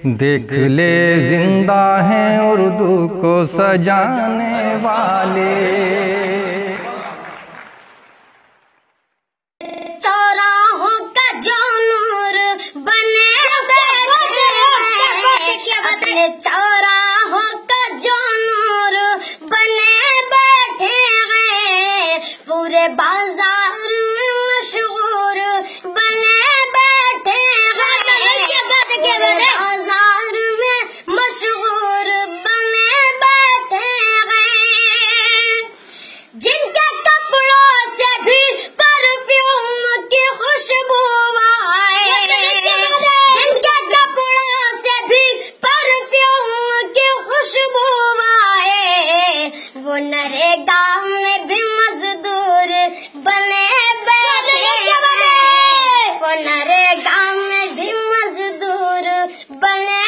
देख ले जिंदा हैं उर्दू को सजाने वाले। चौराहों का जानूर बने बैठे, चौराहों का जानूर बने बैठे हैं, पूरे बाजार में मशहूर बने बैठे हैं, बाजार में मशहूर बने बैठे हैं, जिनके कपड़ों से भी परफ्यूम की खुशबू आए, जिनके कपड़ों से भी परफ्यूम की खुशबू आए, वो नरेगा में भी मजदूर बने बैठे, वो नरेगा में भी मजदूर बने